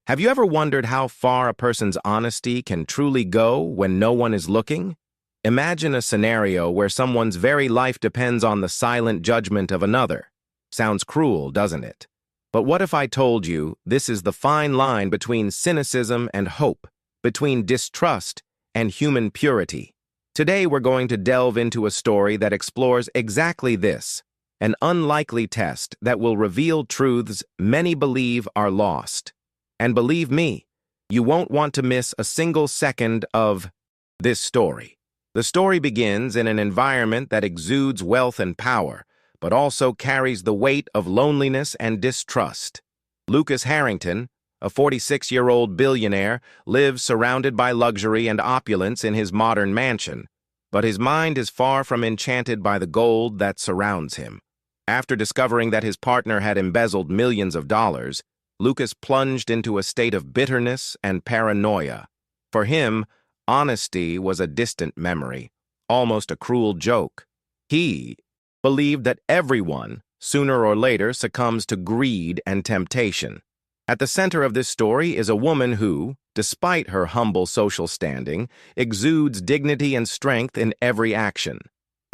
Have you ever wondered how far a person's honesty can truly go when no one is looking? Imagine a scenario where someone's very life depends on the silent judgment of another. Sounds cruel, doesn't it? But what if I told you this is the fine line between cynicism and hope, between distrust and human purity? Today we're going to delve into a story that explores exactly this, an unlikely test that will reveal truths many believe are lost. And believe me, you won't want to miss a single second of this story. The story begins in an environment that exudes wealth and power, but also carries the weight of loneliness and distrust. Lucas Harrington, a 46-year-old billionaire, lives surrounded by luxury and opulence in his modern mansion, but his mind is far from enchanted by the gold that surrounds him. After discovering that his partner had embezzled millions of dollars, Lucas plunged into a state of bitterness and paranoia. For him, honesty was a distant memory, almost a cruel joke. He believed that everyone, sooner or later, succumbs to greed and temptation. At the center of this story is a woman who, despite her humble social standing, exudes dignity and strength in every action.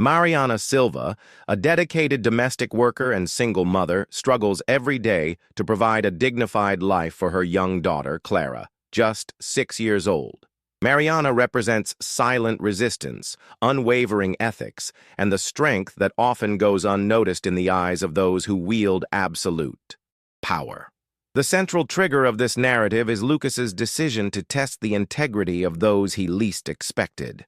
Mariana Silva, a dedicated domestic worker and single mother, struggles every day to provide a dignified life for her young daughter, Clara, just 6 years old. Mariana represents silent resistance, unwavering ethics, and the strength that often goes unnoticed in the eyes of those who wield absolute power. The central trigger of this narrative is Lucas's decision to test the integrity of those he least expected,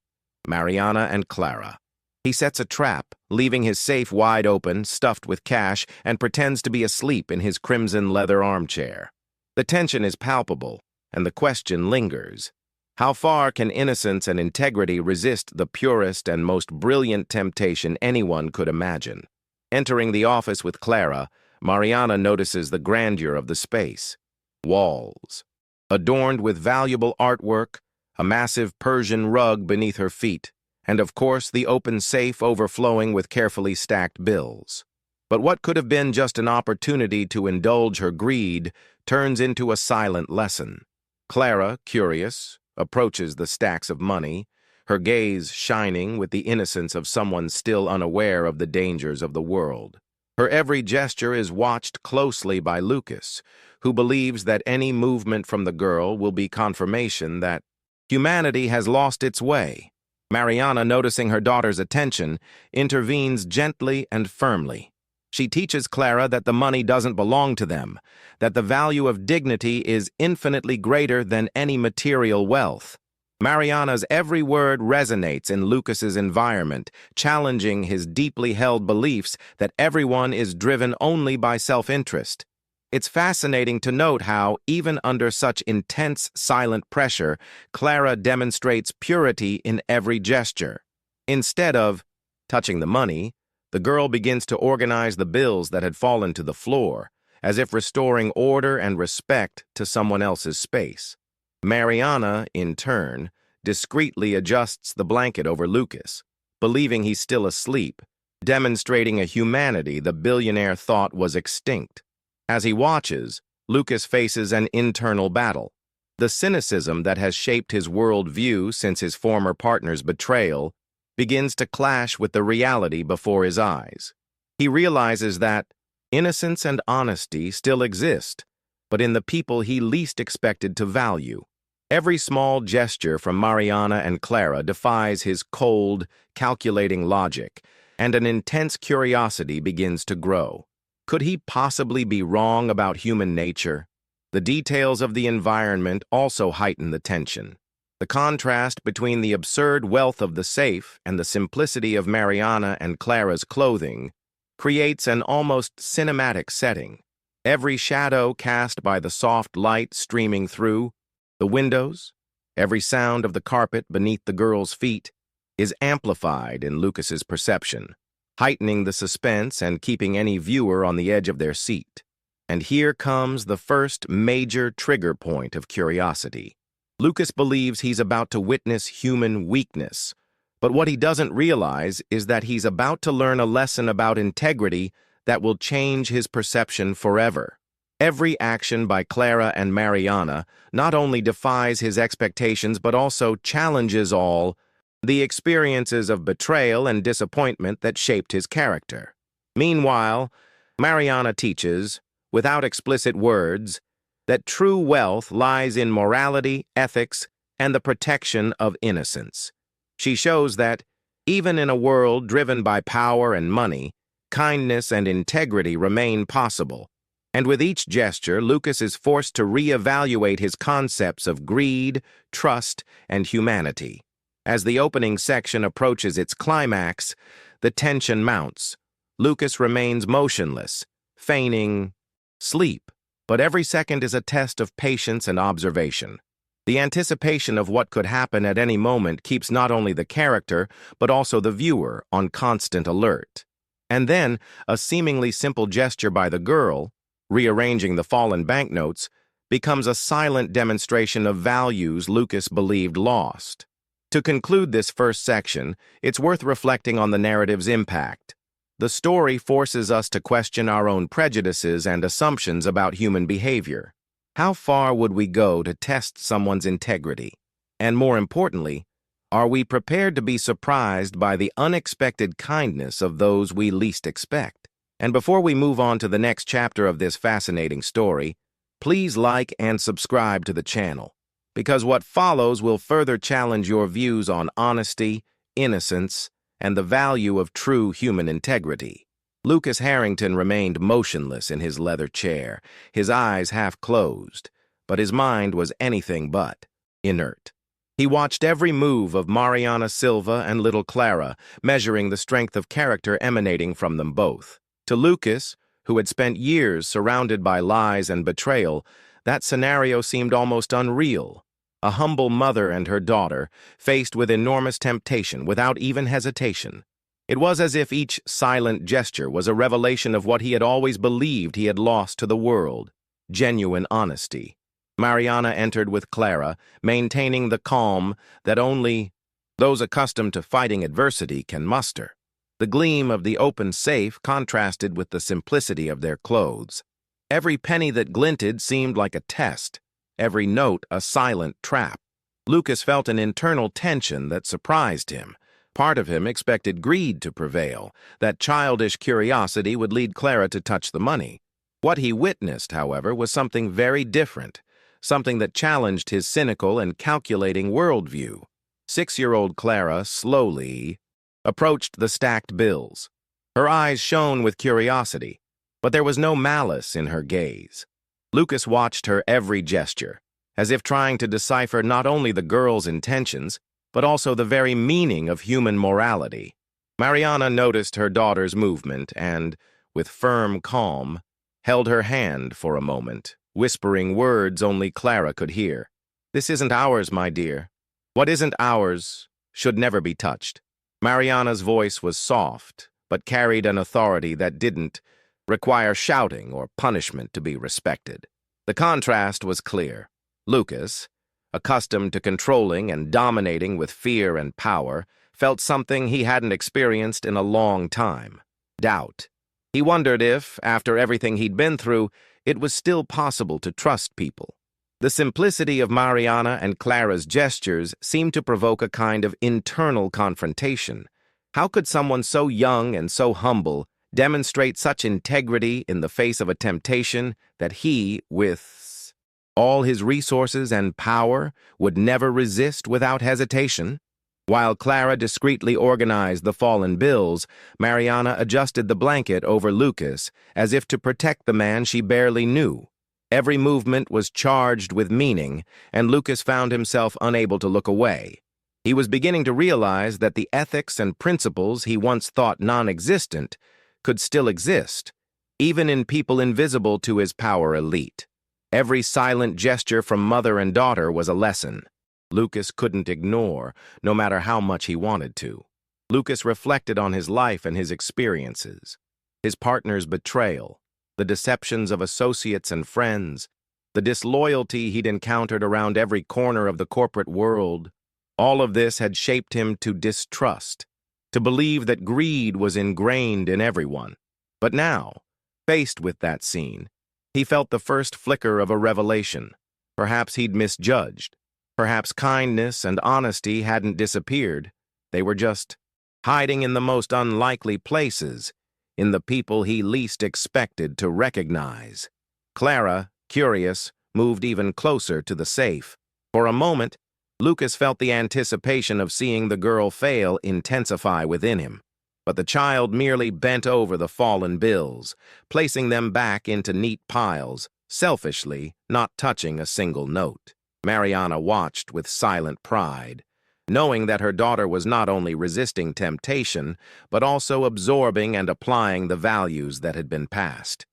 Mariana and Clara. He sets a trap, leaving his safe wide open, stuffed with cash, and pretends to be asleep in his crimson leather armchair. The tension is palpable, and the question lingers. How far can innocence and integrity resist the purest and most brilliant temptation anyone could imagine? Entering the office with Clara, Mariana notices the grandeur of the space. Walls, adorned with valuable artwork, a massive Persian rug beneath her feet, and of course the open safe overflowing with carefully stacked bills. But what could have been just an opportunity to indulge her greed turns into a silent lesson. Clara, curious, approaches the stacks of money, her gaze shining with the innocence of someone still unaware of the dangers of the world. Her every gesture is watched closely by Lucas, who believes that any movement from the girl will be confirmation that humanity has lost its way. Mariana, noticing her daughter's attention, intervenes gently and firmly. She teaches Clara that the money doesn't belong to them, that the value of dignity is infinitely greater than any material wealth. Mariana's every word resonates in Lucas's environment, challenging his deeply held beliefs that everyone is driven only by self-interest. It's fascinating to note how, even under such intense, silent pressure, Clara demonstrates purity in every gesture. Instead of touching the money, the girl begins to organize the bills that had fallen to the floor, as if restoring order and respect to someone else's space. Mariana, in turn, discreetly adjusts the blanket over Lucas, believing he's still asleep, demonstrating a humanity the billionaire thought was extinct. As he watches, Lucas faces an internal battle. The cynicism that has shaped his worldview since his former partner's betrayal begins to clash with the reality before his eyes. He realizes that innocence and honesty still exist, but in the people he least expected to value. Every small gesture from Mariana and Clara defies his cold, calculating logic, and an intense curiosity begins to grow. Could he possibly be wrong about human nature? The details of the environment also heighten the tension. The contrast between the absurd wealth of the safe and the simplicity of Mariana and Clara's clothing creates an almost cinematic setting. Every shadow cast by the soft light streaming through the windows, every sound of the carpet beneath the girl's feet, is amplified in Lucas's perception, heightening the suspense and keeping any viewer on the edge of their seat. And here comes the first major trigger point of curiosity. Lucas believes he's about to witness human weakness, but what he doesn't realize is that he's about to learn a lesson about integrity that will change his perception forever. Every action by Clara and Mariana not only defies his expectations but also challenges all the experiences of betrayal and disappointment that shaped his character. Meanwhile, Mariana teaches, without explicit words, that true wealth lies in morality, ethics, and the protection of innocence. She shows that, even in a world driven by power and money, kindness and integrity remain possible. And with each gesture, Lucas is forced to reevaluate his concepts of greed, trust, and humanity. As the opening section approaches its climax, the tension mounts. Lucas remains motionless, feigning sleep, but every second is a test of patience and observation. The anticipation of what could happen at any moment keeps not only the character, but also the viewer on constant alert. And then, a seemingly simple gesture by the girl, rearranging the fallen banknotes, becomes a silent demonstration of values Lucas believed lost. To conclude this first section, it's worth reflecting on the narrative's impact. The story forces us to question our own prejudices and assumptions about human behavior. How far would we go to test someone's integrity? And more importantly, are we prepared to be surprised by the unexpected kindness of those we least expect? And before we move on to the next chapter of this fascinating story, please like and subscribe to the channel, because what follows will further challenge your views on honesty, innocence, and the value of true human integrity. Lucas Harrington remained motionless in his leather chair, his eyes half closed, but his mind was anything but inert. He watched every move of Mariana Silva and little Clara, measuring the strength of character emanating from them both. To Lucas, who had spent years surrounded by lies and betrayal, that scenario seemed almost unreal. A humble mother and her daughter, faced with enormous temptation without even hesitation. It was as if each silent gesture was a revelation of what he had always believed he had lost to the world: genuine honesty. Mariana entered with Clara, maintaining the calm that only those accustomed to fighting adversity can muster. The gleam of the open safe contrasted with the simplicity of their clothes. Every penny that glinted seemed like a test, every note a silent trap. Lucas felt an internal tension that surprised him. Part of him expected greed to prevail, that childish curiosity would lead Clara to touch the money. What he witnessed, however, was something very different, something that challenged his cynical and calculating worldview. 6-year-old Clara slowly approached the stacked bills. Her eyes shone with curiosity, but there was no malice in her gaze. Lucas watched her every gesture, as if trying to decipher not only the girl's intentions, but also the very meaning of human morality. Mariana noticed her daughter's movement and, with firm calm, held her hand for a moment, whispering words only Clara could hear. "This isn't ours, my dear. What isn't ours should never be touched." Mariana's voice was soft, but carried an authority that didn't require shouting or punishment to be respected. The contrast was clear. Lucas, accustomed to controlling and dominating with fear and power, felt something he hadn't experienced in a long time: doubt. He wondered if, after everything he'd been through, it was still possible to trust people. The simplicity of Mariana and Clara's gestures seemed to provoke a kind of internal confrontation. How could someone so young and so humble demonstrate such integrity in the face of a temptation that he, with all his resources and power, would never resist without hesitation? While Clara discreetly organized the fallen bills, Mariana adjusted the blanket over Lucas as if to protect the man she barely knew. Every movement was charged with meaning, and Lucas found himself unable to look away. He was beginning to realize that the ethics and principles he once thought non-existent could still exist, even in people invisible to his power elite. Every silent gesture from mother and daughter was a lesson Lucas couldn't ignore, no matter how much he wanted to. Lucas reflected on his life and his experiences, his partner's betrayal, the deceptions of associates and friends, the disloyalty he'd encountered around every corner of the corporate world. All of this had shaped him to distrust, to believe that greed was ingrained in everyone. But now, faced with that scene, He felt the first flicker of a revelation. Perhaps he'd misjudged. Perhaps kindness and honesty hadn't disappeared. They were just hiding in the most unlikely places, in the people he least expected to recognize. Clara, curious, moved even closer to the safe. For a moment, Lucas felt the anticipation of seeing the girl fail intensify within him. But the child merely bent over the fallen bills, placing them back into neat piles, selfishly, not touching a single note. Mariana watched with silent pride, knowing that her daughter was not only resisting temptation, but also absorbing and applying the values that had been passed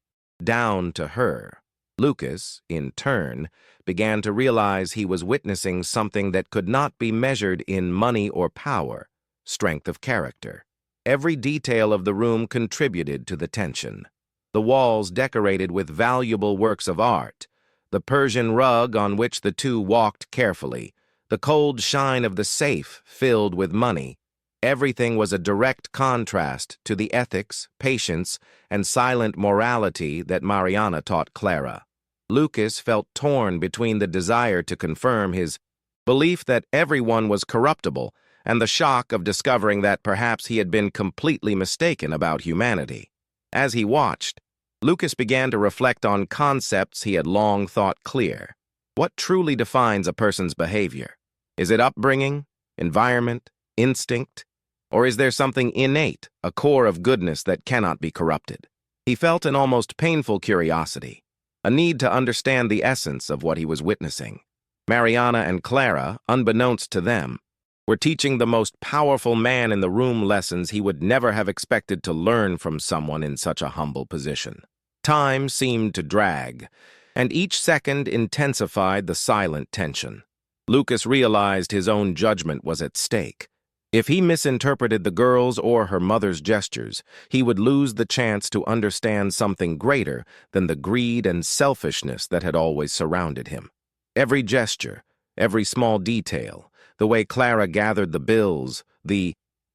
down to her. Lucas, in turn, began to realize he was witnessing something that could not be measured in money or power, strength of character. Every detail of the room contributed to the tension. The walls decorated with valuable works of art, the Persian rug on which the two walked carefully, the cold shine of the safe filled with money. Everything was a direct contrast to the ethics, patience, and silent morality that Mariana taught Clara. Lucas felt torn between the desire to confirm his belief that everyone was corruptible and the shock of discovering that perhaps he had been completely mistaken about humanity. As he watched, Lucas began to reflect on concepts he had long thought clear. What truly defines a person's behavior? Is it upbringing, environment, instinct? Or is there something innate, a core of goodness that cannot be corrupted? He felt an almost painful curiosity, a need to understand the essence of what he was witnessing. Mariana and Clara, unbeknownst to them, were teaching the most powerful man in the room lessons he would never have expected to learn from someone in such a humble position. Time seemed to drag, and each second intensified the silent tension. Lucas realized his own judgment was at stake. If he misinterpreted the girl's or her mother's gestures, he would lose the chance to understand something greater than the greed and selfishness that had always surrounded him. Every gesture, every small detail, the way Clara gathered the bills, the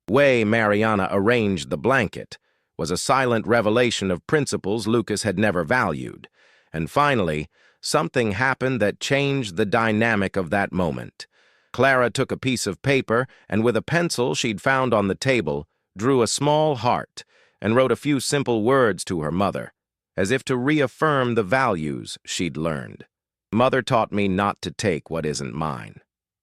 way Mariana arranged the blanket, was a silent revelation of principles Lucas had never valued. And finally, something happened that changed the dynamic of that moment. Clara took a piece of paper and with a pencil she'd found on the table, drew a small heart and wrote a few simple words to her mother, as if to reaffirm the values she'd learned. Mother taught me not to take what isn't mine.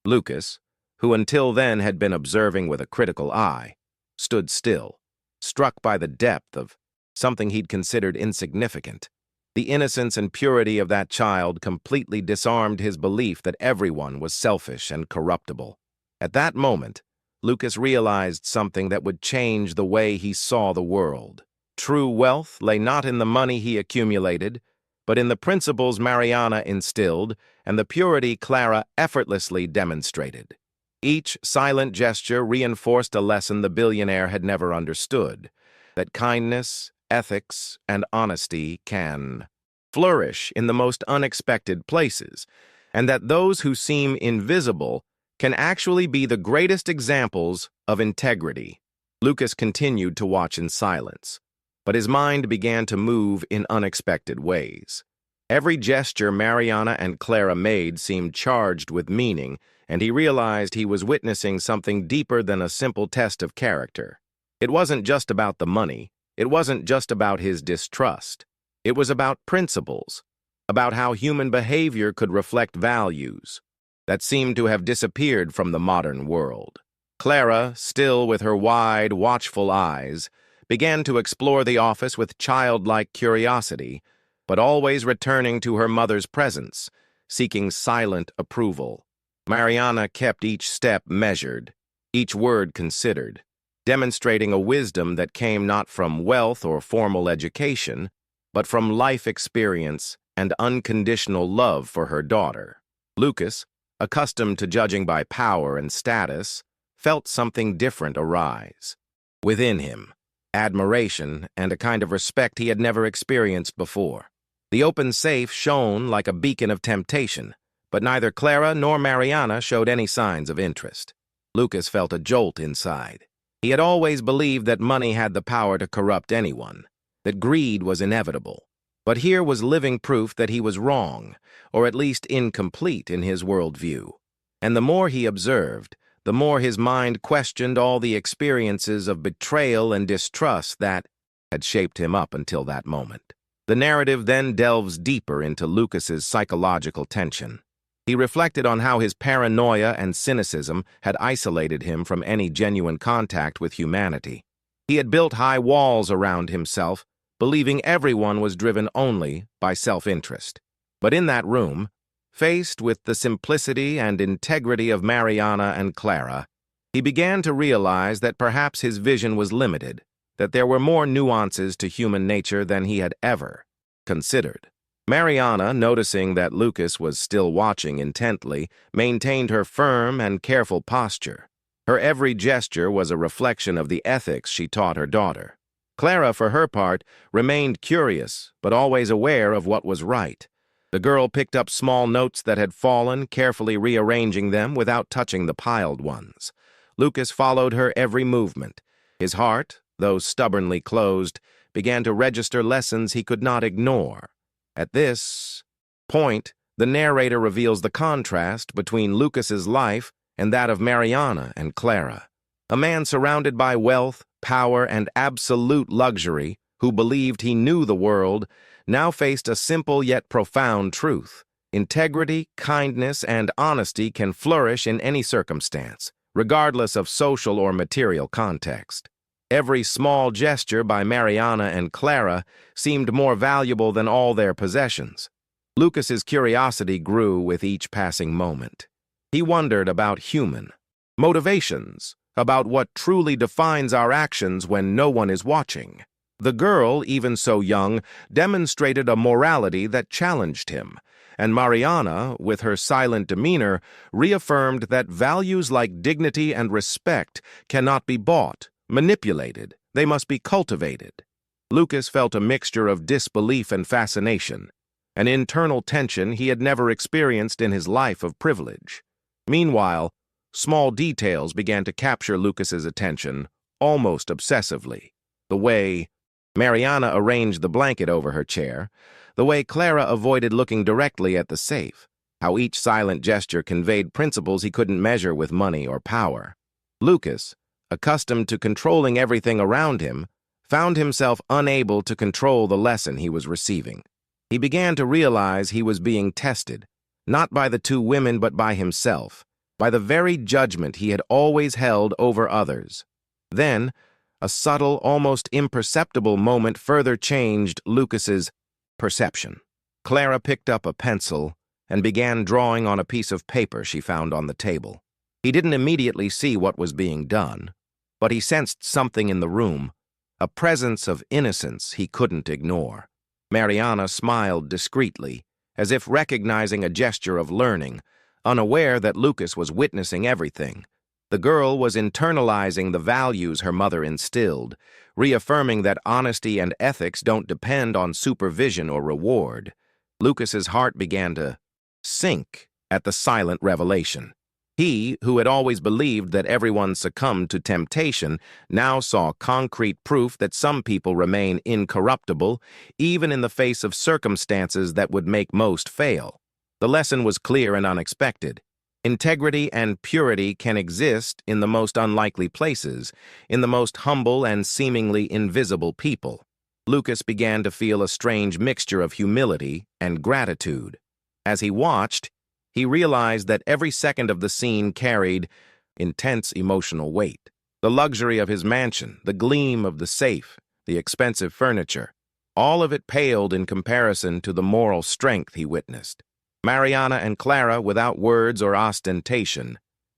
Lucas, who until then had been observing with a critical eye, stood still, struck by the depth of something he'd considered insignificant. The innocence and purity of that child completely disarmed his belief that everyone was selfish and corruptible. At that moment, Lucas realized something that would change the way he saw the world. True wealth lay not in the money he accumulated, but in the principles Mariana instilled and the purity Clara effortlessly demonstrated. Each silent gesture reinforced a lesson the billionaire had never understood, that kindness, ethics, and honesty can flourish in the most unexpected places, and that those who seem invisible can actually be the greatest examples of integrity. Lucas continued to watch in silence, but his mind began to move in unexpected ways. Every gesture Mariana and Clara made seemed charged with meaning, and he realized he was witnessing something deeper than a simple test of character. It wasn't just about the money. It wasn't just about his distrust. It was about principles, about how human behavior could reflect values that seemed to have disappeared from the modern world. Clara, still with her wide, watchful eyes, began to explore the office with childlike curiosity, but always returning to her mother's presence, seeking silent approval. Mariana kept each step measured, each word considered, demonstrating a wisdom that came not from wealth or formal education, but from life experience and unconditional love for her daughter. Lucas, accustomed to judging by power and status, felt something different arise. Within him, admiration and a kind of respect he had never experienced before. The open safe shone like a beacon of temptation, but neither Clara nor Mariana showed any signs of interest. Lucas felt a jolt inside. He had always believed that money had the power to corrupt anyone, that greed was inevitable. But here was living proof that he was wrong, or at least incomplete in his worldview. And the more he observed, the more his mind questioned all the experiences of betrayal and distrust that had shaped him up until that moment. The narrative then delves deeper into Lucas's psychological tension. He reflected on how his paranoia and cynicism had isolated him from any genuine contact with humanity. He had built high walls around himself, believing everyone was driven only by self-interest. But in that room, faced with the simplicity and integrity of Mariana and Clara, he began to realize that perhaps his vision was limited, that there were more nuances to human nature than he had ever considered. Mariana, noticing that Lucas was still watching intently, maintained her firm and careful posture. Her every gesture was a reflection of the ethics she taught her daughter. Clara, for her part, remained curious, but always aware of what was right. The girl picked up small notes that had fallen, carefully rearranging them without touching the piled ones. Lucas followed her every movement. His heart, though stubbornly closed, began to register lessons he could not ignore. At this point, the narrator reveals the contrast between Lucas's life and that of Mariana and Clara. A man surrounded by wealth, power, and absolute luxury, who believed he knew the world, now faced a simple yet profound truth. Integrity, kindness, and honesty can flourish in any circumstance, regardless of social or material context. Every small gesture by Mariana and Clara seemed more valuable than all their possessions. Lucas's curiosity grew with each passing moment. He wondered about human motivations, about what truly defines our actions when no one is watching. The girl, even so young, demonstrated a morality that challenged him, and Mariana, with her silent demeanor, reaffirmed that values like dignity and respect cannot be bought, manipulated. They must be cultivated. Lucas felt a mixture of disbelief and fascination, an internal tension he had never experienced in his life of privilege. Meanwhile, small details began to capture Lucas's attention, almost obsessively. The way Mariana arranged the blanket over her chair, the way Clara avoided looking directly at the safe, how each silent gesture conveyed principles he couldn't measure with money or power. Lucas, accustomed to controlling everything around him, found himself unable to control the lesson he was receiving. He began to realize he was being tested, not by the two women but by himself, by the very judgment he had always held over others. Then, a subtle, almost imperceptible moment further changed Lucas's perception. Clara picked up a pencil and began drawing on a piece of paper she found on the table. He didn't immediately see what was being done, but he sensed something in the room, a presence of innocence he couldn't ignore. Mariana smiled discreetly, as if recognizing a gesture of learning, unaware that Lucas was witnessing everything. The girl was internalizing the values her mother instilled, reaffirming that honesty and ethics don't depend on supervision or reward. Lucas's heart began to sink at the silent revelation. He, who had always believed that everyone succumbed to temptation, now saw concrete proof that some people remain incorruptible, even in the face of circumstances that would make most fail. The lesson was clear and unexpected. Integrity and purity can exist in the most unlikely places, in the most humble and seemingly invisible people. Lucas began to feel a strange mixture of humility and gratitude. As he watched, he realized that every second of the scene carried intense emotional weight. The luxury of his mansion, the gleam of the safe, the expensive furniture, all of it paled in comparison to the moral strength he witnessed. Mariana and Clara, without words or ostentation,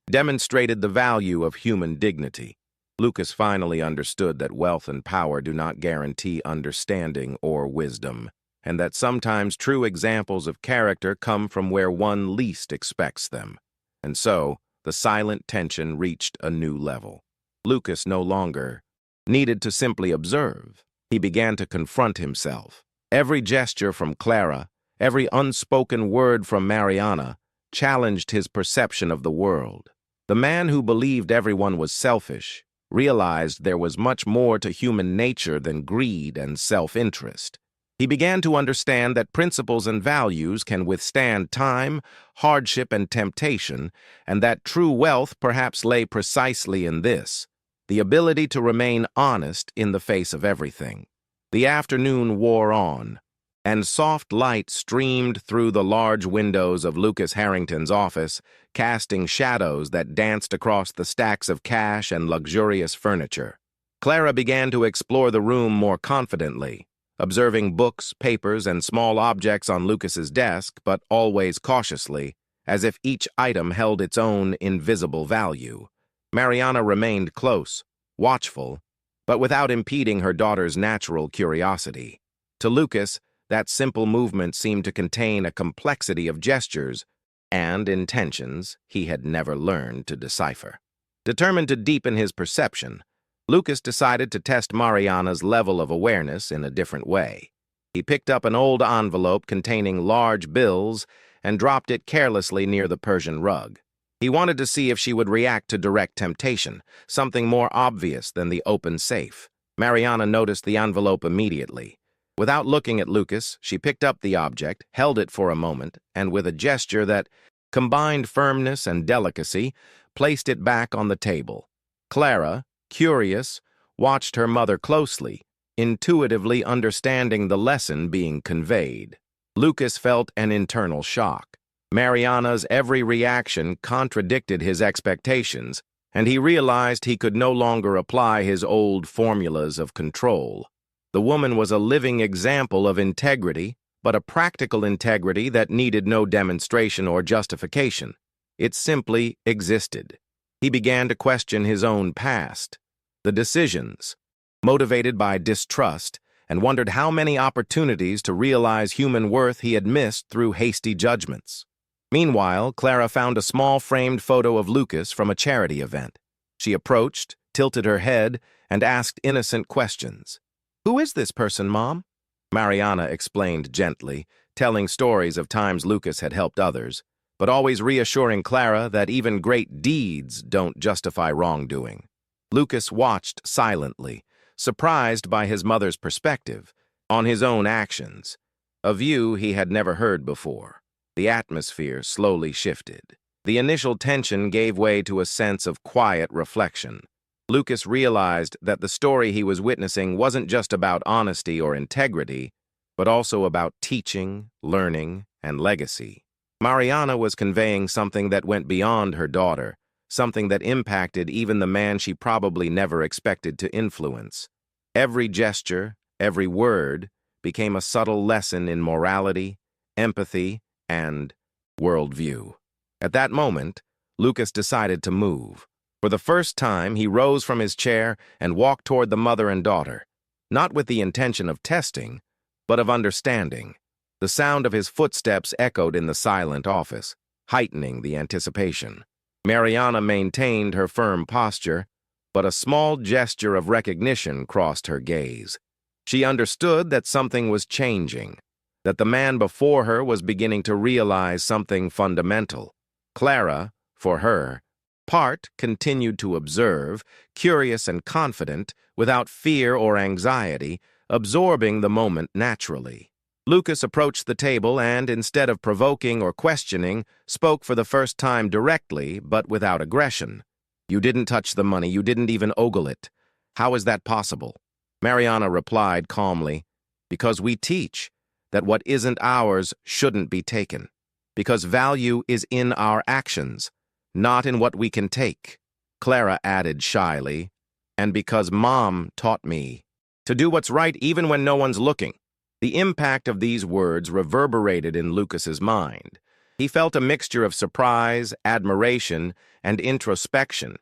demonstrated the value of human dignity. Lucas finally understood that wealth and power do not guarantee understanding or wisdom, and that sometimes true examples of character come from where one least expects them. And so, the silent tension reached a new level. Lucas no longer needed to simply observe. He began to confront himself. Every gesture from Clara, every unspoken word from Mariana, challenged his perception of the world. The man who believed everyone was selfish realized there was much more to human nature than greed and self-interest. He began to understand that principles and values can withstand time, hardship, and temptation, and that true wealth perhaps lay precisely in this, the ability to remain honest in the face of everything. The afternoon wore on, and soft light streamed through the large windows of Lucas Harrington's office, casting shadows that danced across the stacks of cash and luxurious furniture. Clara began to explore the room more confidently, observing books, papers, and small objects on Lucas's desk, but always cautiously, as if each item held its own invisible value. Mariana remained close, watchful, but without impeding her daughter's natural curiosity. To Lucas, that simple movement seemed to contain a complexity of gestures and intentions he had never learned to decipher. Determined to deepen his perception, Lucas decided to test Mariana's level of awareness in a different way. He picked up an old envelope containing large bills and dropped it carelessly near the Persian rug. He wanted to see if she would react to direct temptation, something more obvious than the open safe. Mariana noticed the envelope immediately. Without looking at Lucas, she picked up the object, held it for a moment, and with a gesture that combined firmness and delicacy, placed it back on the table. Clara, curious, watched her mother closely, intuitively understanding the lesson being conveyed. Lucas felt an internal shock. Mariana's every reaction contradicted his expectations, and he realized he could no longer apply his old formulas of control. The woman was a living example of integrity, but a practical integrity that needed no demonstration or justification. It simply existed. He began to question his own past, the decisions, motivated by distrust, and wondered how many opportunities to realize human worth he had missed through hasty judgments. Meanwhile, Clara found a small framed photo of Lucas from a charity event. She approached, tilted her head, and asked innocent questions. "Who is this person, Mom?" Mariana explained gently, telling stories of times Lucas had helped others, but always reassuring Clara that even great deeds don't justify wrongdoing. Lucas watched silently, surprised by his mother's perspective on his own actions, a view he had never heard before. The atmosphere slowly shifted. The initial tension gave way to a sense of quiet reflection. Lucas realized that the story he was witnessing wasn't just about honesty or integrity, but also about teaching, learning, and legacy. Mariana was conveying something that went beyond her daughter, something that impacted even the man she probably never expected to influence. Every gesture, every word, became a subtle lesson in morality, empathy, and worldview. At that moment, Lucas decided to move. For the first time, he rose from his chair and walked toward the mother and daughter, not with the intention of testing, but of understanding. The sound of his footsteps echoed in the silent office, heightening the anticipation. Mariana maintained her firm posture, but a small gesture of recognition crossed her gaze. She understood that something was changing, that the man before her was beginning to realize something fundamental. Clara, for her part, continued to observe, curious and confident, without fear or anxiety, absorbing the moment naturally. Lucas approached the table and, instead of provoking or questioning, spoke for the first time directly, but without aggression. "You didn't touch the money, you didn't even ogle it. How is that possible?" Mariana replied calmly, "Because we teach that what isn't ours shouldn't be taken. Because value is in our actions, not in what we can take." Clara added shyly, "And because Mom taught me to do what's right even when no one's looking." The impact of these words reverberated in Lucas's mind. He felt a mixture of surprise, admiration, and introspection.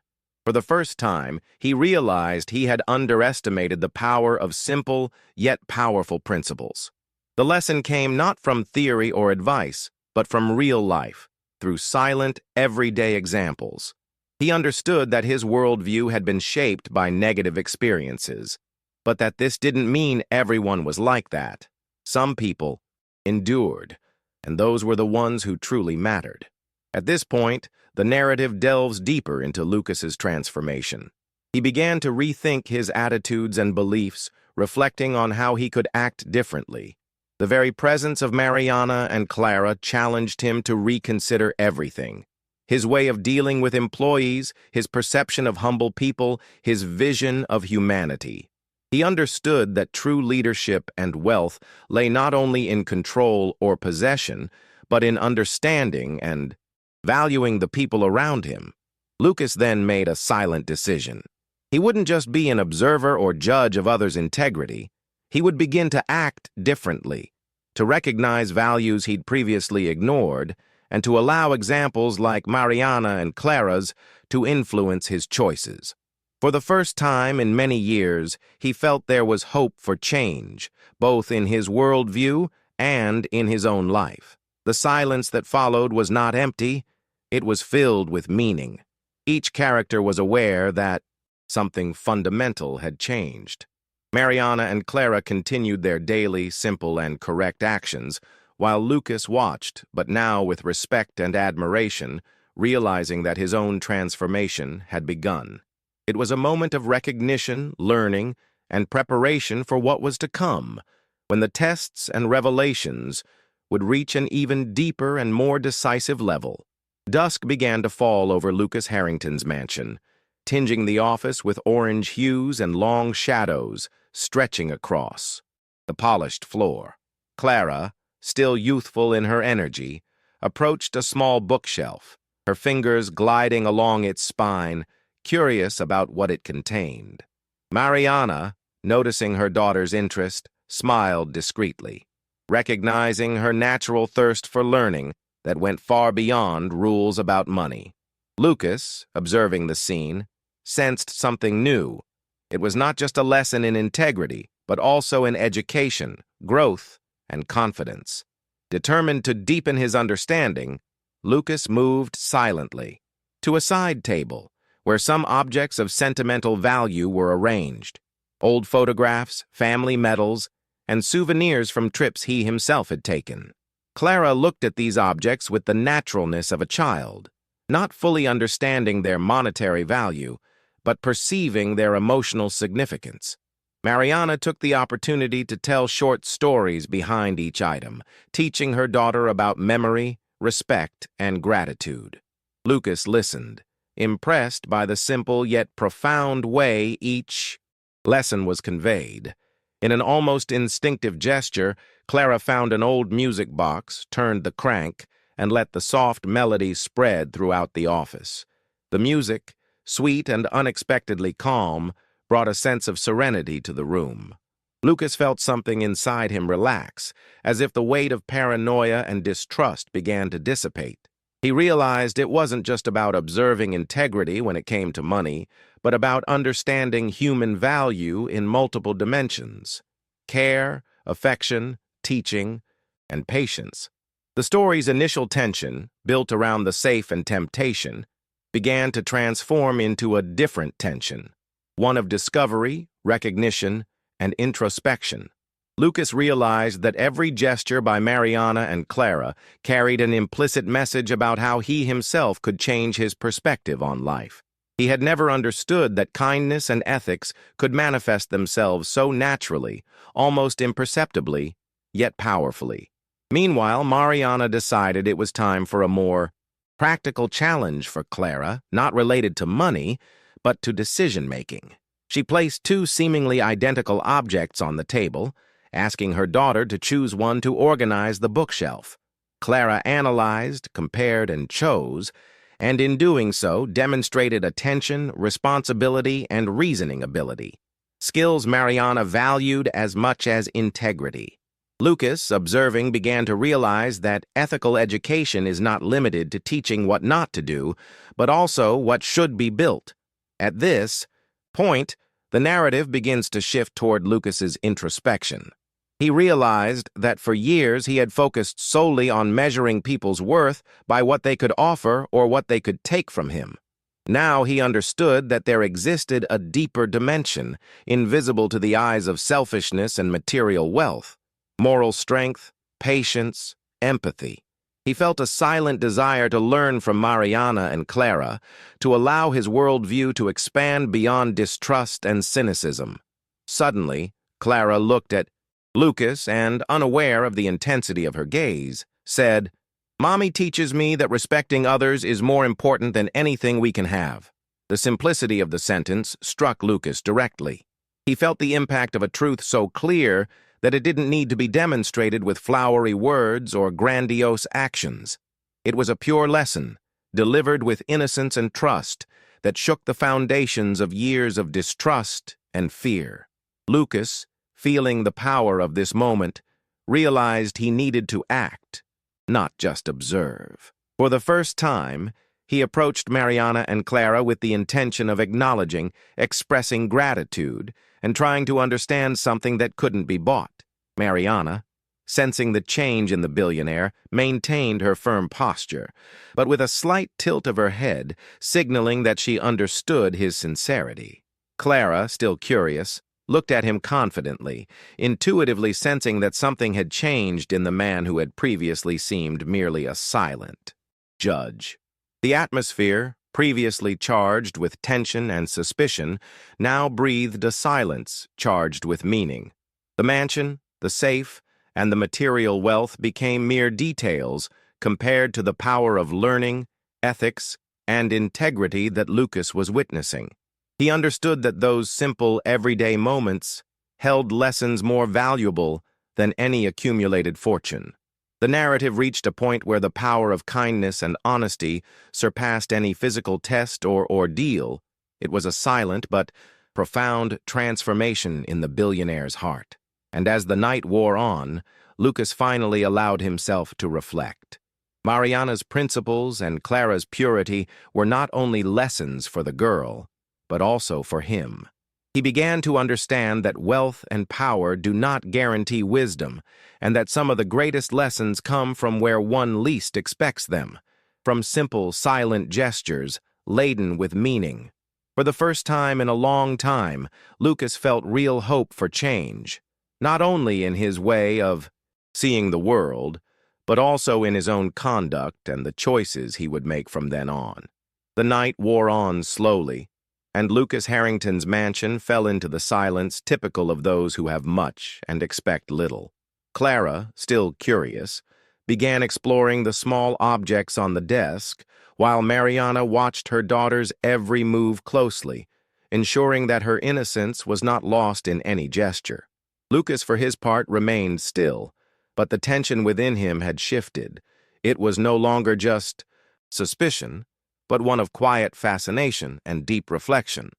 For the first time, he realized he had underestimated the power of simple yet powerful principles. The lesson came not from theory or advice, but from real life, through silent, everyday examples. He understood that his worldview had been shaped by negative experiences, but that this didn't mean everyone was like that. Some people endured, and those were the ones who truly mattered. At this point, the narrative delves deeper into Lucas's transformation. He began to rethink his attitudes and beliefs, reflecting on how he could act differently. The very presence of Mariana and Clara challenged him to reconsider everything. His way of dealing with employees, his perception of humble people, his vision of humanity. He understood that true leadership and wealth lay not only in control or possession, but in understanding and valuing the people around him. Lucas then made a silent decision. He wouldn't just be an observer or judge of others' integrity. He would begin to act differently, to recognize values he'd previously ignored, and to allow examples like Mariana and Clara's to influence his choices. For the first time in many years, he felt there was hope for change, both in his worldview and in his own life. The silence that followed was not empty, it was filled with meaning. Each character was aware that something fundamental had changed. Mariana and Clara continued their daily, simple, and correct actions, while Lucas watched, but now with respect and admiration, realizing that his own transformation had begun. It was a moment of recognition, learning, and preparation for what was to come, when the tests and revelations would reach an even deeper and more decisive level. Dusk began to fall over Lucas Harrington's mansion, tinging the office with orange hues and long shadows stretching across the polished floor. Clara, still youthful in her energy, approached a small bookshelf, her fingers gliding along its spine, curious about what it contained. Mariana, noticing her daughter's interest, smiled discreetly, recognizing her natural thirst for learning that went far beyond rules about money. Lucas, observing the scene, sensed something new. It was not just a lesson in integrity, but also in education, growth, and confidence. Determined to deepen his understanding, Lucas moved silently to a side table where some objects of sentimental value were arranged. Old photographs, family medals, and souvenirs from trips he himself had taken. Clara looked at these objects with the naturalness of a child, not fully understanding their monetary value, but perceiving their emotional significance. Mariana took the opportunity to tell short stories behind each item, teaching her daughter about memory, respect, and gratitude. Lucas listened, impressed by the simple yet profound way each lesson was conveyed. In an almost instinctive gesture, Clara found an old music box, turned the crank, and let the soft melody spread throughout the office. The music, sweet and unexpectedly calm, brought a sense of serenity to the room. Lucas felt something inside him relax, as if the weight of paranoia and distrust began to dissipate. He realized it wasn't just about observing integrity when it came to money, but about understanding human value in multiple dimensions: care, affection, teaching, and patience. The story's initial tension, built around the safe and temptation, began to transform into a different tension, one of discovery, recognition, and introspection. Lucas realized that every gesture by Mariana and Clara carried an implicit message about how he himself could change his perspective on life. He had never understood that kindness and ethics could manifest themselves so naturally, almost imperceptibly, yet powerfully. Meanwhile, Mariana decided it was time for a more practical challenge for Clara, not related to money, but to decision-making. She placed two seemingly identical objects on the table, asking her daughter to choose one to organize the bookshelf. Clara analyzed, compared, and chose, and in doing so demonstrated attention, responsibility, and reasoning ability, skills Mariana valued as much as integrity. Lucas, observing, began to realize that ethical education is not limited to teaching what not to do, but also what should be built. At this point, the narrative begins to shift toward Lucas's introspection. He realized that for years he had focused solely on measuring people's worth by what they could offer or what they could take from him. Now he understood that there existed a deeper dimension, invisible to the eyes of selfishness and material wealth: moral strength, patience, empathy. He felt a silent desire to learn from Mariana and Clara, to allow his worldview to expand beyond distrust and cynicism. Suddenly, Clara looked at Lucas, and unaware of the intensity of her gaze, said, "Mommy teaches me that respecting others is more important than anything we can have." The simplicity of the sentence struck Lucas directly. He felt the impact of a truth so clear that it didn't need to be demonstrated with flowery words or grandiose actions. It was a pure lesson, delivered with innocence and trust, that shook the foundations of years of distrust and fear. Lucas, feeling the power of this moment, realized he needed to act, not just observe. For the first time, he approached Mariana and Clara with the intention of acknowledging, expressing gratitude, and trying to understand something that couldn't be bought. Mariana, sensing the change in the billionaire, maintained her firm posture, but with a slight tilt of her head, signaling that she understood his sincerity. Clara, still curious, looked at him confidently, intuitively sensing that something had changed in the man who had previously seemed merely a silent judge. The atmosphere, previously charged with tension and suspicion, now breathed a silence charged with meaning. The mansion, the safe, and the material wealth became mere details compared to the power of learning, ethics, and integrity that Lucas was witnessing. He understood that those simple, everyday moments held lessons more valuable than any accumulated fortune. The narrative reached a point where the power of kindness and honesty surpassed any physical test or ordeal. It was a silent but profound transformation in the billionaire's heart. And as the night wore on, Lucas finally allowed himself to reflect. Mariana's principles and Clara's purity were not only lessons for the girl, but also for him. He began to understand that wealth and power do not guarantee wisdom, and that some of the greatest lessons come from where one least expects them, from simple, silent gestures laden with meaning. For the first time in a long time, Lucas felt real hope for change, not only in his way of seeing the world, but also in his own conduct and the choices he would make from then on. The night wore on slowly, and Lucas Harrington's mansion fell into the silence typical of those who have much and expect little. Clara, still curious, began exploring the small objects on the desk, while Mariana watched her daughter's every move closely, ensuring that her innocence was not lost in any gesture. Lucas, for his part, remained still, but the tension within him had shifted. It was no longer just suspicion, but one of quiet fascination and deep reflection.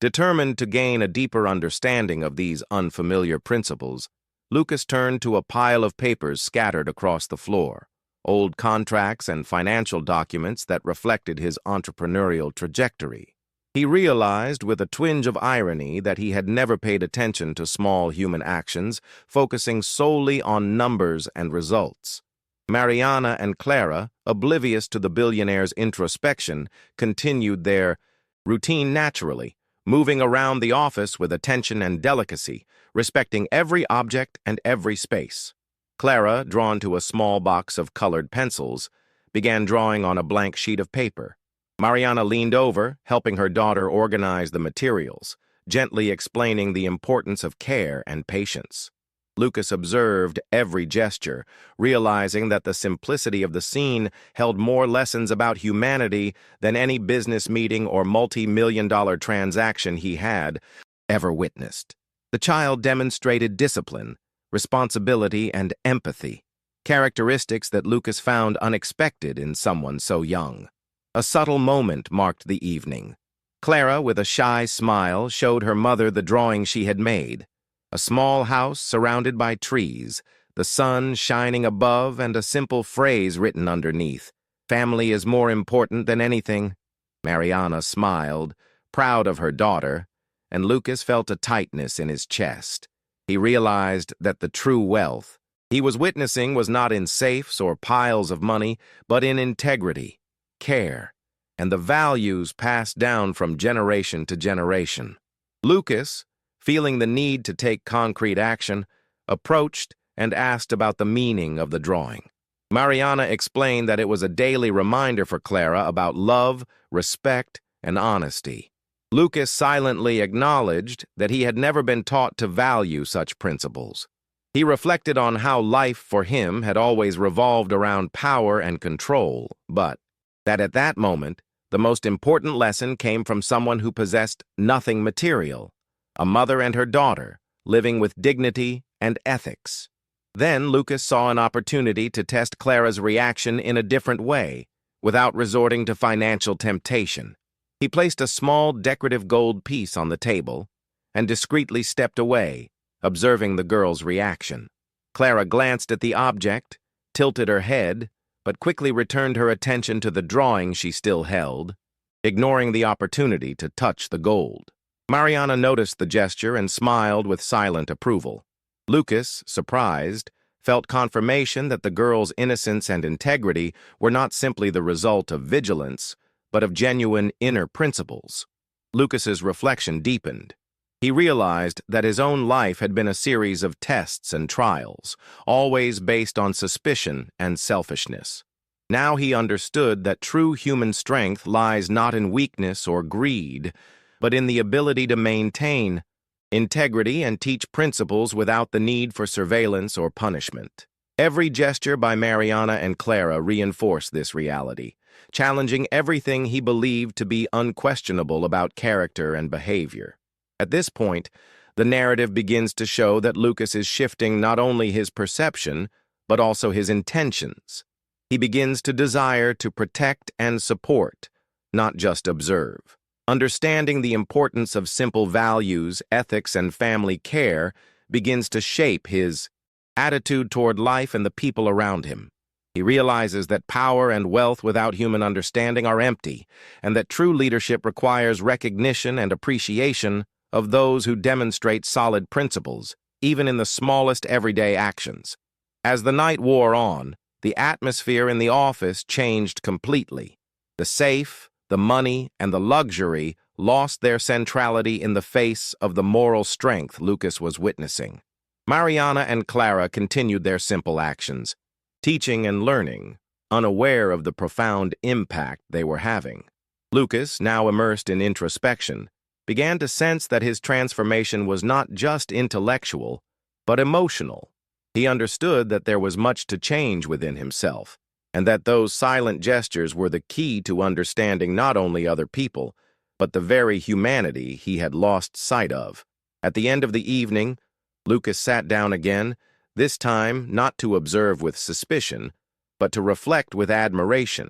Determined to gain a deeper understanding of these unfamiliar principles, Lucas turned to a pile of papers scattered across the floor, old contracts and financial documents that reflected his entrepreneurial trajectory. He realized with a twinge of irony that he had never paid attention to small human actions, focusing solely on numbers and results. Mariana and Clara, oblivious to the billionaire's introspection, continued their routine naturally, moving around the office with attention and delicacy, respecting every object and every space. Clara, drawn to a small box of colored pencils, began drawing on a blank sheet of paper. Mariana leaned over, helping her daughter organize the materials, gently explaining the importance of care and patience. Lucas observed every gesture, realizing that the simplicity of the scene held more lessons about humanity than any business meeting or multi-million-dollar transaction he had ever witnessed. The child demonstrated discipline, responsibility, and empathy, characteristics that Lucas found unexpected in someone so young. A subtle moment marked the evening. Clara, with a shy smile, showed her mother the drawing she had made. A small house surrounded by trees, the sun shining above, and a simple phrase written underneath, "Family is more important than anything." Mariana smiled, proud of her daughter, and Lucas felt a tightness in his chest. He realized that the true wealth he was witnessing was not in safes or piles of money, but in integrity, care, and the values passed down from generation to generation. Lucas, feeling the need to take concrete action, approached and asked about the meaning of the drawing. Mariana explained that it was a daily reminder for Clara about love, respect, and honesty. Lucas silently acknowledged that he had never been taught to value such principles. He reflected on how life for him had always revolved around power and control, but that at that moment, the most important lesson came from someone who possessed nothing material, a mother and her daughter, living with dignity and ethics. Then Lucas saw an opportunity to test Clara's reaction in a different way, without resorting to financial temptation. He placed a small decorative gold piece on the table and discreetly stepped away, observing the girl's reaction. Clara glanced at the object, tilted her head, but quickly returned her attention to the drawing she still held, ignoring the opportunity to touch the gold. Mariana noticed the gesture and smiled with silent approval. Lucas, surprised, felt confirmation that the girl's innocence and integrity were not simply the result of vigilance, but of genuine inner principles. Lucas's reflection deepened. He realized that his own life had been a series of tests and trials, always based on suspicion and selfishness. Now he understood that true human strength lies not in weakness or greed, but in the ability to maintain integrity and teach principles without the need for surveillance or punishment. Every gesture by Mariana and Clara reinforced this reality, challenging everything he believed to be unquestionable about character and behavior. At this point, the narrative begins to show that Lucas is shifting not only his perception, but also his intentions. He begins to desire to protect and support, not just observe. Understanding the importance of simple values, ethics, and family care begins to shape his attitude toward life and the people around him. He realizes that power and wealth without human understanding are empty, and that true leadership requires recognition and appreciation of those who demonstrate solid principles, even in the smallest everyday actions. As the night wore on, the atmosphere in the office changed completely. The safe, the money, and the luxury lost their centrality in the face of the moral strength Lucas was witnessing. Mariana and Clara continued their simple actions, teaching and learning, unaware of the profound impact they were having. Lucas, now immersed in introspection, began to sense that his transformation was not just intellectual, but emotional. He understood that there was much to change within himself, and that those silent gestures were the key to understanding not only other people, but the very humanity he had lost sight of. At the end of the evening, Lucas sat down again, this time not to observe with suspicion, but to reflect with admiration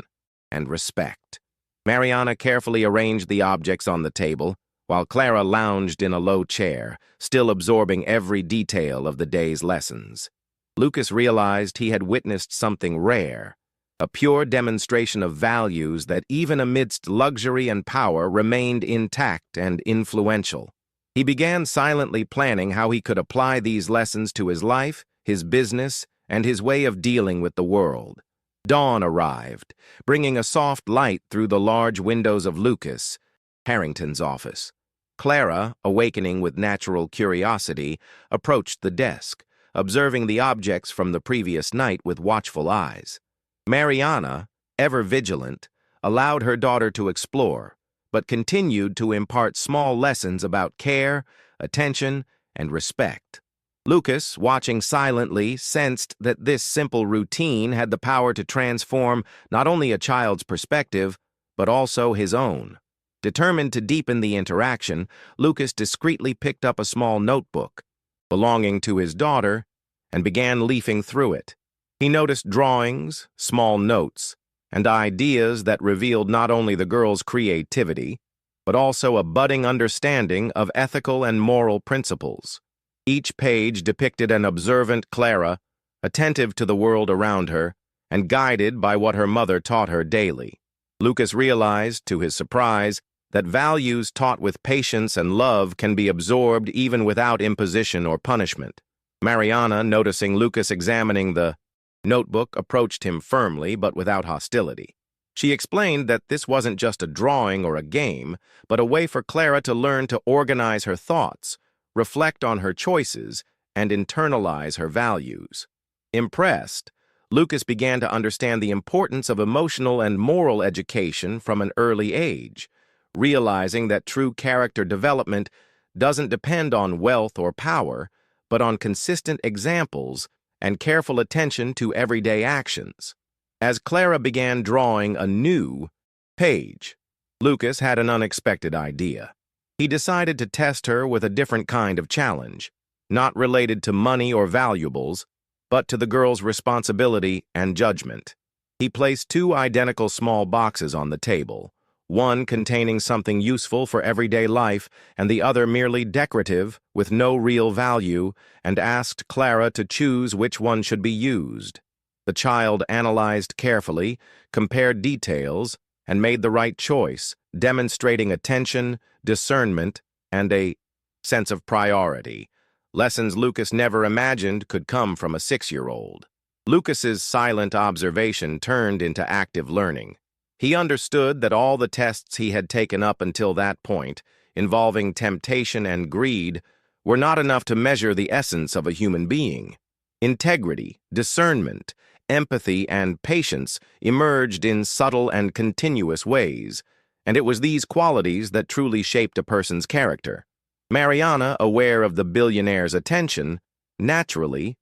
and respect. Mariana carefully arranged the objects on the table, while Clara lounged in a low chair, still absorbing every detail of the day's lessons. Lucas realized he had witnessed something rare, a pure demonstration of values that even amidst luxury and power remained intact and influential. He began silently planning how he could apply these lessons to his life, his business, and his way of dealing with the world. Dawn arrived, bringing a soft light through the large windows of Lucas, Harrington's office. Clara, awakening with natural curiosity, approached the desk, observing the objects from the previous night with watchful eyes. Mariana, ever vigilant, allowed her daughter to explore, but continued to impart small lessons about care, attention, and respect. Lucas, watching silently, sensed that this simple routine had the power to transform not only a child's perspective, but also his own. Determined to deepen the interaction, Lucas discreetly picked up a small notebook belonging to his daughter and began leafing through it. He noticed drawings, small notes, and ideas that revealed not only the girl's creativity, but also a budding understanding of ethical and moral principles. Each page depicted an observant Clara, attentive to the world around her, and guided by what her mother taught her daily. Lucas realized, to his surprise, that values taught with patience and love can be absorbed even without imposition or punishment. Mariana, noticing Lucas examining the notebook, approached him firmly but without hostility. She explained that this wasn't just a drawing or a game, but a way for Clara to learn to organize her thoughts, reflect on her choices, and internalize her values. Impressed, Lucas began to understand the importance of emotional and moral education from an early age, realizing that true character development doesn't depend on wealth or power, but on consistent examples and careful attention to everyday actions. As Clara began drawing a new page, Lucas had an unexpected idea. He decided to test her with a different kind of challenge, not related to money or valuables, but to the girl's responsibility and judgment. He placed two identical small boxes on the table, one containing something useful for everyday life and the other merely decorative with no real value, and asked Clara to choose which one should be used. The child analyzed carefully, compared details, and made the right choice, demonstrating attention, discernment, and a sense of priority, lessons Lucas never imagined could come from a 6-year-old. Lucas's silent observation turned into active learning. He understood that all the tests he had taken up until that point, involving temptation and greed, were not enough to measure the essence of a human being. Integrity, discernment, empathy, and patience emerged in subtle and continuous ways, and it was these qualities that truly shaped a person's character. Mariana, aware of the billionaire's attention, naturally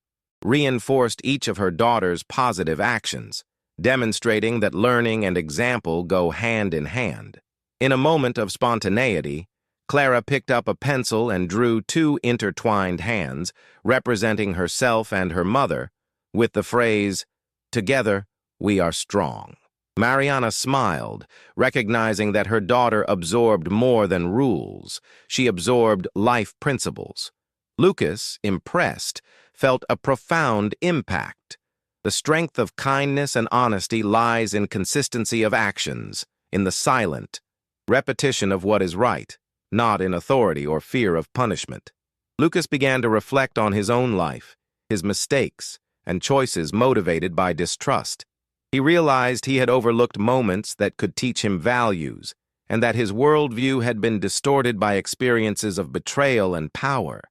reinforced each of her daughter's positive actions, demonstrating that learning and example go hand in hand. In a moment of spontaneity, Clara picked up a pencil and drew two intertwined hands, representing herself and her mother, with the phrase, "Together, we are strong." Mariana smiled, recognizing that her daughter absorbed more than rules. She absorbed life principles. Lucas, impressed, felt a profound impact. The strength of kindness and honesty lies in consistency of actions, in the silent repetition of what is right, not in authority or fear of punishment. Lucas began to reflect on his own life, his mistakes, and choices motivated by distrust. He realized he had overlooked moments that could teach him values, and that his worldview had been distorted by experiences of betrayal and power.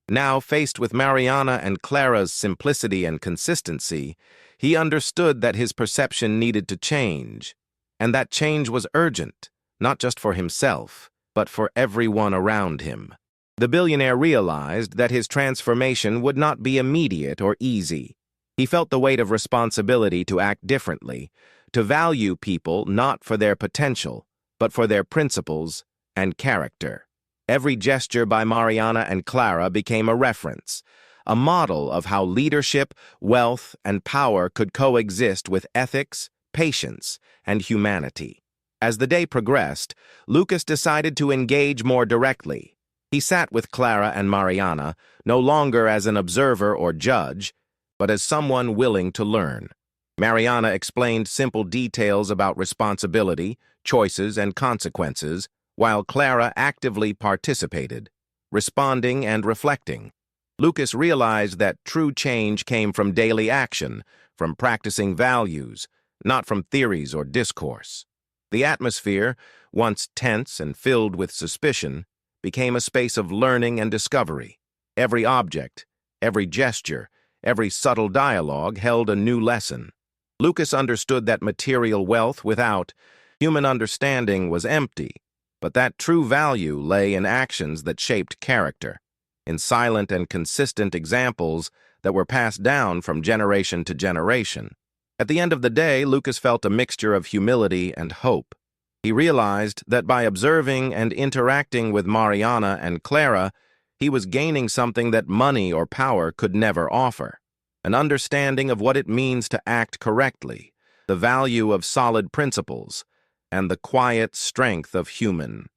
Now, faced with Mariana and Clara's simplicity and consistency, he understood that his perception needed to change, and that change was urgent, not just for himself, but for everyone around him. The billionaire realized that his transformation would not be immediate or easy. He felt the weight of responsibility to act differently, to value people not for their potential, but for their principles and character. Every gesture by Mariana and Clara became a reference, a model of how leadership, wealth, and power could coexist with ethics, patience, and humanity. As the day progressed, Lucas decided to engage more directly. He sat with Clara and Mariana, no longer as an observer or judge, but as someone willing to learn. Mariana explained simple details about responsibility, choices, and consequences, while Clara actively participated, responding and reflecting. Lucas realized that true change came from daily action, from practicing values, not from theories or discourse. The atmosphere, once tense and filled with suspicion, became a space of learning and discovery. Every object, every gesture, every subtle dialogue held a new lesson. Lucas understood that material wealth without human understanding was empty, but that true value lay in actions that shaped character, in silent and consistent examples that were passed down from generation to generation. At the end of the day, Lucas felt a mixture of humility and hope. He realized that by observing and interacting with Mariana and Clara, he was gaining something that money or power could never offer: an understanding of what it means to act correctly, the value of solid principles, and the quiet strength of human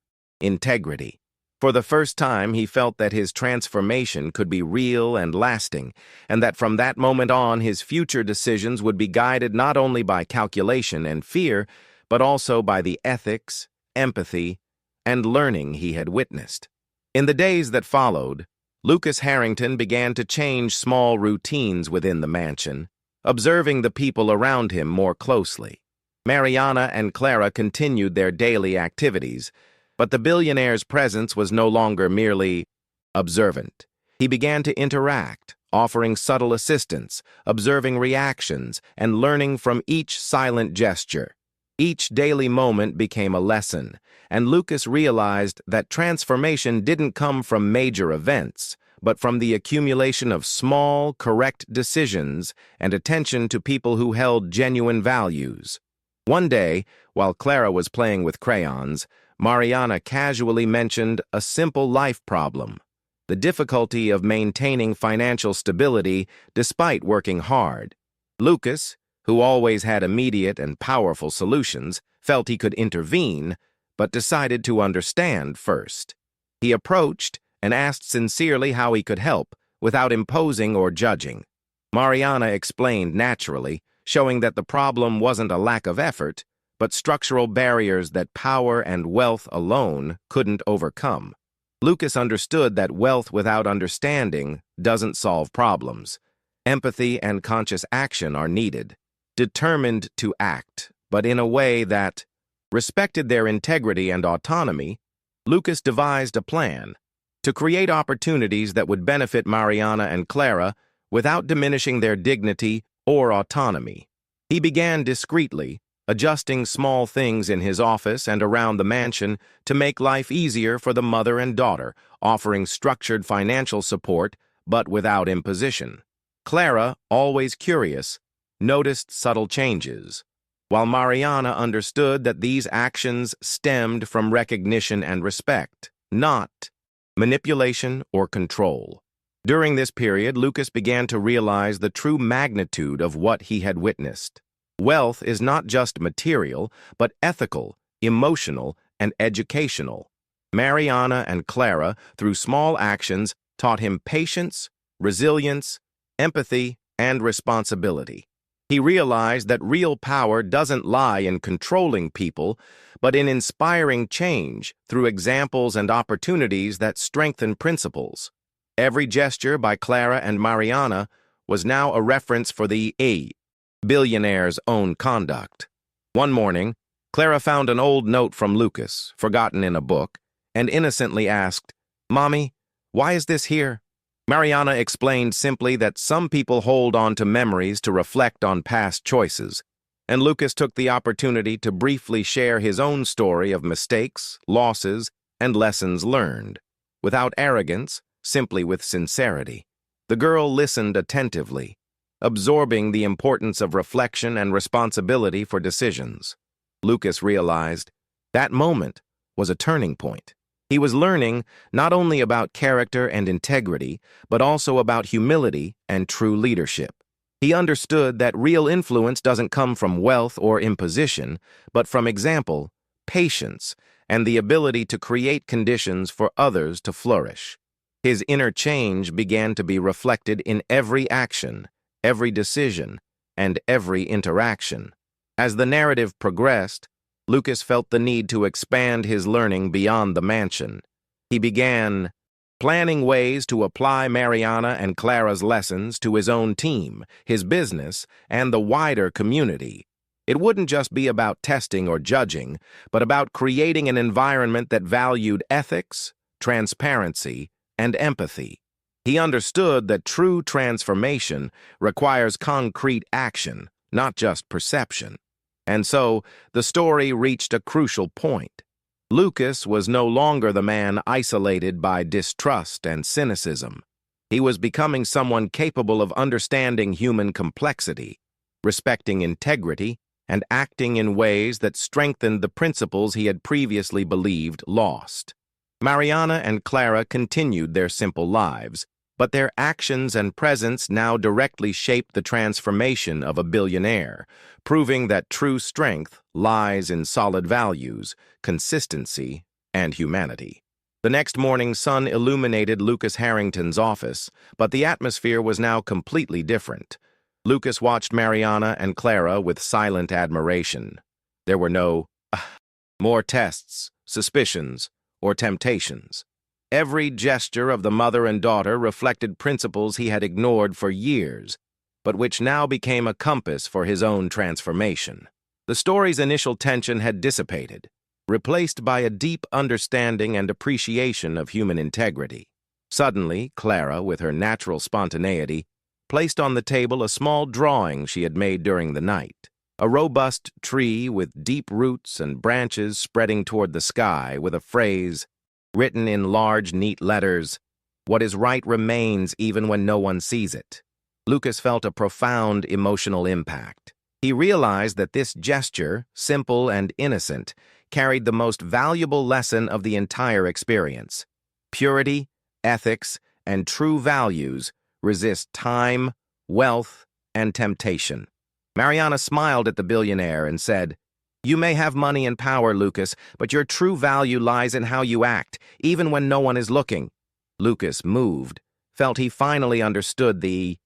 integrity. For the first time, he felt that his transformation could be real and lasting, and that from that moment on, his future decisions would be guided not only by calculation and fear, but also by the ethics, empathy, and learning he had witnessed. In the days that followed, Lucas Harrington began to change small routines within the mansion, observing the people around him more closely. Mariana and Clara continued their daily activities, but the billionaire's presence was no longer merely observant. He began to interact, offering subtle assistance, observing reactions, and learning from each silent gesture. Each daily moment became a lesson, and Lucas realized that transformation didn't come from major events, but from the accumulation of small, correct decisions and attention to people who held genuine values. One day, while Clara was playing with crayons, Mariana casually mentioned a simple life problem: the difficulty of maintaining financial stability despite working hard. Lucas, who always had immediate and powerful solutions, felt he could intervene, but decided to understand first. He approached and asked sincerely how he could help, without imposing or judging. Mariana explained naturally, showing that the problem wasn't a lack of effort, but structural barriers that power and wealth alone couldn't overcome. Lucas understood that wealth without understanding doesn't solve problems. Empathy and conscious action are needed, determined to act, but in a way that respected their integrity and autonomy. Lucas devised a plan to create opportunities that would benefit Mariana and Clara without diminishing their dignity or autonomy. He began discreetly, adjusting small things in his office and around the mansion to make life easier for the mother and daughter, offering structured financial support but without imposition. Clara, always curious, noticed subtle changes, while Mariana understood that these actions stemmed from recognition and respect, not manipulation or control. During this period, Lucas began to realize the true magnitude of what he had witnessed. Wealth is not just material, but ethical, emotional, and educational. Mariana and Clara, through small actions, taught him patience, resilience, empathy, and responsibility. He realized that real power doesn't lie in controlling people, but in inspiring change through examples and opportunities that strengthen principles. Every gesture by Clara and Mariana was now a reference for the billionaire's own conduct. One morning, Clara found an old note from Lucas, forgotten in a book, and innocently asked, "Mommy, why is this here?" Mariana explained simply that some people hold on to memories to reflect on past choices, and Lucas took the opportunity to briefly share his own story of mistakes, losses, and lessons learned. Without arrogance, simply with sincerity. The girl listened attentively, absorbing the importance of reflection and responsibility for decisions. Lucas realized that moment was a turning point. He was learning not only about character and integrity, but also about humility and true leadership. He understood that real influence doesn't come from wealth or imposition, but from example, patience, and the ability to create conditions for others to flourish. His inner change began to be reflected in every action, every decision, and every interaction. As the narrative progressed, Lucas felt the need to expand his learning beyond the mansion. He began planning ways to apply Mariana and Clara's lessons to his own team, his business, and the wider community. It wouldn't just be about testing or judging, but about creating an environment that valued ethics, transparency, and empathy. He understood that true transformation requires concrete action, not just perception. And so, the story reached a crucial point. Lucas was no longer the man isolated by distrust and cynicism. He was becoming someone capable of understanding human complexity, respecting integrity, and acting in ways that strengthened the principles he had previously believed lost. Mariana and Clara continued their simple lives, but their actions and presence now directly shaped the transformation of a billionaire, proving that true strength lies in solid values, consistency, and humanity. The next morning's sun illuminated Lucas Harrington's office, but the atmosphere was now completely different. Lucas watched Mariana and Clara with silent admiration. There were no more tests, suspicions, or temptations. Every gesture of the mother and daughter reflected principles he had ignored for years, but which now became a compass for his own transformation. The story's initial tension had dissipated, replaced by a deep understanding and appreciation of human integrity. Suddenly, Clara, with her natural spontaneity, placed on the table a small drawing she had made during the night. A robust tree with deep roots and branches spreading toward the sky with a phrase written in large, neat letters, What is right remains even when no one sees it. Lucas felt a profound emotional impact. He realized that this gesture, simple and innocent, carried the most valuable lesson of the entire experience. Purity, ethics, and true values resist time, wealth, and temptation. Mariana smiled at the billionaire and said, "You may have money and power, Lucas, but your true value lies in how you act, even when no one is looking." Lucas, moved, felt he finally understood the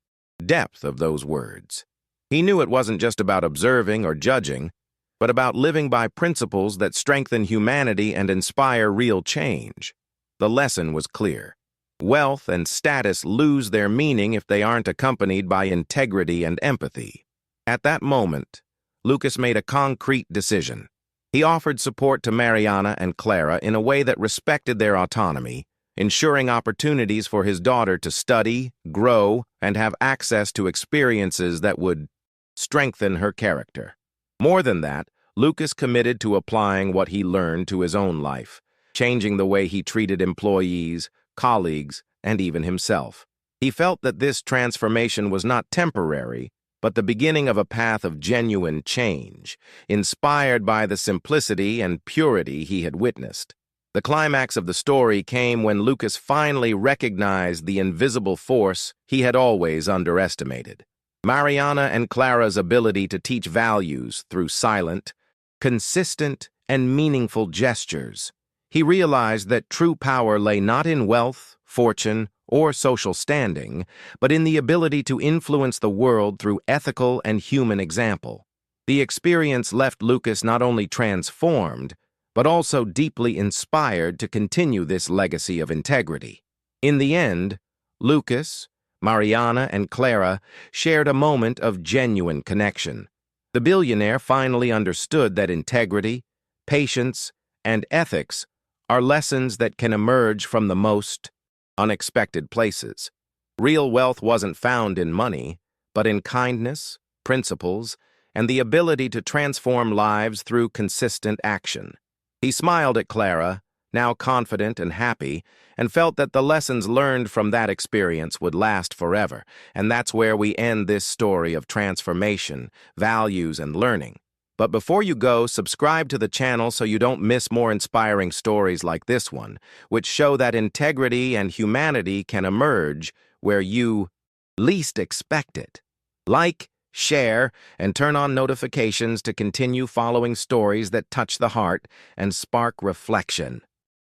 depth of those words. He knew it wasn't just about observing or judging, but about living by principles that strengthen humanity and inspire real change. The lesson was clear. Wealth and status lose their meaning if they aren't accompanied by integrity and empathy. At that moment, Lucas made a concrete decision. He offered support to Mariana and Clara in a way that respected their autonomy, ensuring opportunities for his daughter to study, grow, and have access to experiences that would strengthen her character. More than that, Lucas committed to applying what he learned to his own life, changing the way he treated employees, colleagues, and even himself. He felt that this transformation was not temporary, but the beginning of a path of genuine change, inspired by the simplicity and purity he had witnessed. The climax of the story came when Lucas finally recognized the invisible force he had always underestimated. Mariana and Clara's ability to teach values through silent, consistent, and meaningful gestures. He realized that true power lay not in wealth, fortune, or social standing, but in the ability to influence the world through ethical and human example. The experience left Lucas not only transformed, but also deeply inspired to continue this legacy of integrity. In the end, Lucas, Mariana, and Clara shared a moment of genuine connection. The billionaire finally understood that integrity, patience, and ethics are lessons that can emerge from the most unexpected places. Real wealth wasn't found in money, but in kindness, principles, and the ability to transform lives through consistent action. He smiled at Clara, now confident and happy, and felt that the lessons learned from that experience would last forever. And that's where we end this story of transformation, values, and learning. But before you go, subscribe to the channel so you don't miss more inspiring stories like this one, which show that integrity and humanity can emerge where you least expect it. Like, share, and turn on notifications to continue following stories that touch the heart and spark reflection.